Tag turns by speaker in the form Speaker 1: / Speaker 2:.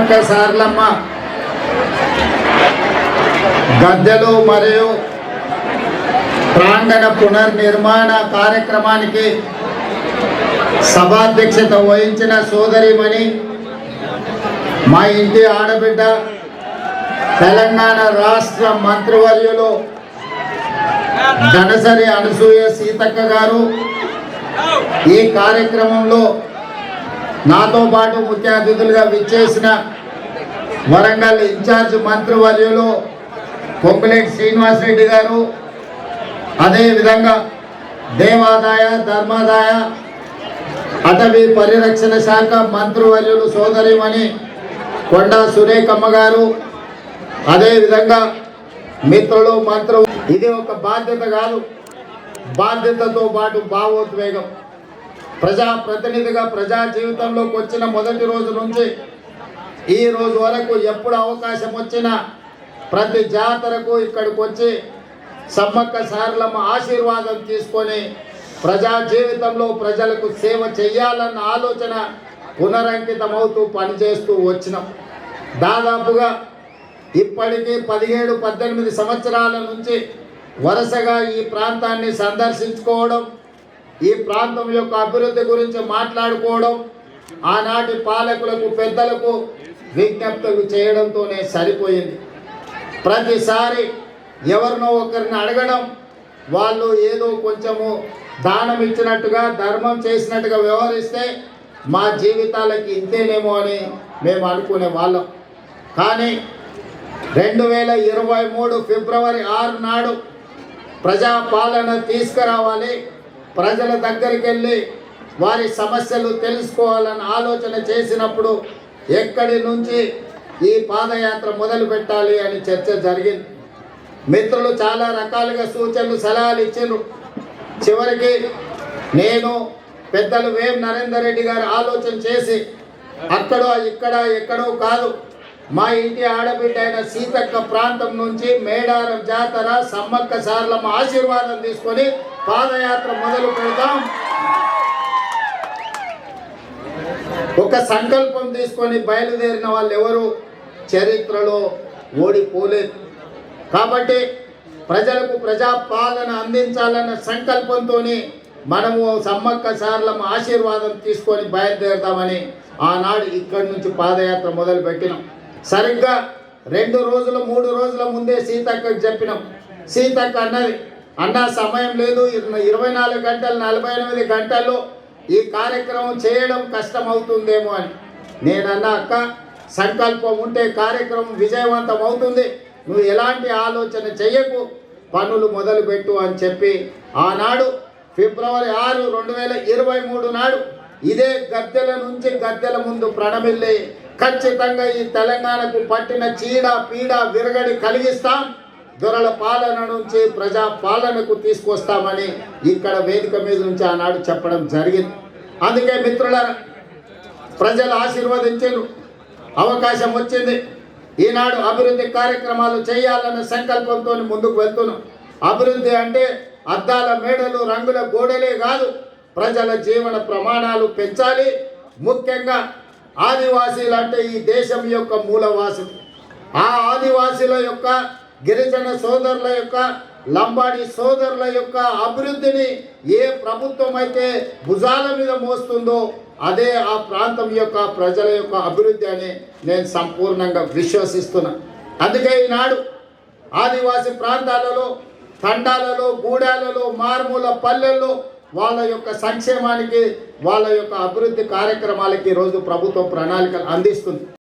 Speaker 1: సమ్మక్క సారలమ్మ గద్దెలు మరియు ప్రాంగణ పునర్నిర్మాణ కార్యక్రమానికి సభాధ్యక్షత వహించిన సోదరిమణి మా ఇంటి ఆడబిడ్డ తెలంగాణ రాష్ట్ర మంత్రివర్యులు ధనసరి అనసూయ సీతక్క గారు ఈ కార్యక్రమంలో నాతో పాటు ముఖ్య అతిథులుగా విచ్చేసిన వరంగల్ ఇన్ఛార్జ్ మంత్రివర్యులు పొంగులేటి శ్రీనివాసరెడ్డి గారు, అదేవిధంగా దేవాదాయ ధర్మాదాయ అటవీ పరిరక్షణ శాఖ మంత్రివర్యులు సోదరిమణి కొండా సురేఖమ్మ గారు, అదేవిధంగా మిత్రులు మంత్రులు. ఇది ఒక బాధ్యత కాదు, బాధ్యతతో పాటు భావోద్వేగం. ప్రజాప్రతినిధిగా ప్రజా జీవితంలోకి వచ్చిన మొదటి రోజు నుంచి ఈ రోజు వరకు ఎప్పుడు అవకాశం వచ్చినా ప్రతి జాతరకు ఇక్కడికి వచ్చి సమ్మక్క సారలమ్మ ఆశీర్వాదం తీసుకొని ప్రజా జీవితంలో ప్రజలకు సేవ చేయాలన్న ఆలోచన పునరంకితమవుతూ పనిచేస్తూ వచ్చినాం. దాదాపుగా ఇప్పటికీ 17-18 సంవత్సరాల నుంచి వరుసగా ఈ ప్రాంతాన్ని సందర్శించుకోవడం, ఈ ప్రాంతం యొక్క అభివృద్ధి గురించి మాట్లాడుకోవడం, ఆనాటి పాలకులకు పెద్దలకు విజ్ఞప్తులు చేయడంతోనే సరిపోయింది. ప్రతిసారి ఎవరినో ఒకరిని అడగడం, వాళ్ళు ఏదో కొంచెము దానం ఇచ్చినట్టుగా ధర్మం చేసినట్టుగా వ్యవహరిస్తే మా జీవితాలకి ఇంతేనేమో అని మేము అనుకునే వాళ్ళం. కానీ 2023 ఫిబ్రవరి 6 నాడు ప్రజాపాలన తీసుకురావాలి, ప్రజల దగ్గరికి వెళ్ళి వారి సమస్యలు తెలుసుకోవాలని ఆలోచన చేసినప్పుడు ఎక్కడి నుంచి ఈ పాదయాత్ర మొదలు పెట్టాలి అని చర్చ జరిగింది. మిత్రులు చాలా రకాలుగా సూచనలు సలహాలు ఇచ్చారు. చివరికి నేను పెద్దలు వేం నరేందర్ రెడ్డి గారు ఆలోచన చేసి అక్కడో ఇక్కడ ఎక్కడో కాదు, మా ఇంటి ఆడబిడ్డ అయిన సీతక్క ప్రాంతం నుంచి మేడారం జాతర సమ్మక్క సారలమ్మ ఆశీర్వాదం తీసుకొని పాదయాత్ర మొదలు పెడతాం. ఒక సంకల్పం తీసుకొని బయలుదేరిన వాళ్ళు ఎవరు చరిత్రలో ఓడిపోలేదు. కాబట్టి ప్రజలకు ప్రజాపాలన అందించాలన్న సంకల్పంతో మనము సమ్మక్క సారలమ్మ ఆశీర్వాదం తీసుకొని బయలుదేరుతామని ఆనాడు ఇక్కడి నుంచి పాదయాత్ర మొదలు పెట్టినాం. సరిగ్గా 2 రోజులు 3 రోజుల ముందే సీతక్కకి చెప్పినాం. సీతక్క అన్నది, అన్న సమయం లేదు, 24 గంటలు 48 గంటల్లో ఈ కార్యక్రమం చేయడం కష్టం అవుతుందేమో అని. నేనన్నా, అక్క సంకల్పం ఉంటే కార్యక్రమం విజయవంతం అవుతుంది, నువ్వు ఎలాంటి ఆలోచన చెయ్యకు, పనులు మొదలుపెట్టు అని చెప్పి ఆనాడు ఫిబ్రవరి 6, 2023 నాడు ఇదే గద్దెల నుంచి గద్దెల ముందు ప్రణమిల్లి ఖచ్చితంగా ఈ తెలంగాణకు పట్టిన చీడ పీడ విరగడి కలిగిస్తాం, దొరల పాలన నుంచి ప్రజా పాలనకు తీసుకొస్తామని ఇక్కడ వేదిక మీద నుంచి ఆనాడు చెప్పడం జరిగింది. అందుకే మిత్రులారా, ప్రజలు ఆశీర్వదించారు, అవకాశం వచ్చింది. ఈనాడు అభివృద్ధి కార్యక్రమాలు చేయాలన్న సంకల్పంతో ముందుకు వెళ్తున్నాం. అభివృద్ధి అంటే అద్దాల మేడలు రంగుల గోడలే కాదు, ప్రజల జీవన ప్రమాణాలు పెంచాలి. ముఖ్యంగా ఆదివాసీలు అంటే ఈ దేశం యొక్క మూలవాసులు. ఆ ఆదివాసీల యొక్క, గిరిజన సోదరుల యొక్క, లంబాడి సోదరుల యొక్క అభివృద్ధిని ఏ ప్రభుత్వం అయితే భుజాల మీద మోస్తుందో అదే ఆ ప్రాంతం యొక్క ప్రజల యొక్క అభివృద్ధి అని నేను సంపూర్ణంగా విశ్వసిస్తున్నా. అందుకే ఈనాడు ఆదివాసీ ప్రాంతాలలో, తండాలలో, గూడాలలో, మారుమూల పల్లెల్లో వాళ్ళ యొక్క సంక్షేమానికి, వాళ్ళ యొక్క అభివృద్ధి కార్యక్రమాలకి ఈరోజు ప్రభుత్వం ప్రణాళికలు అందిస్తుంది.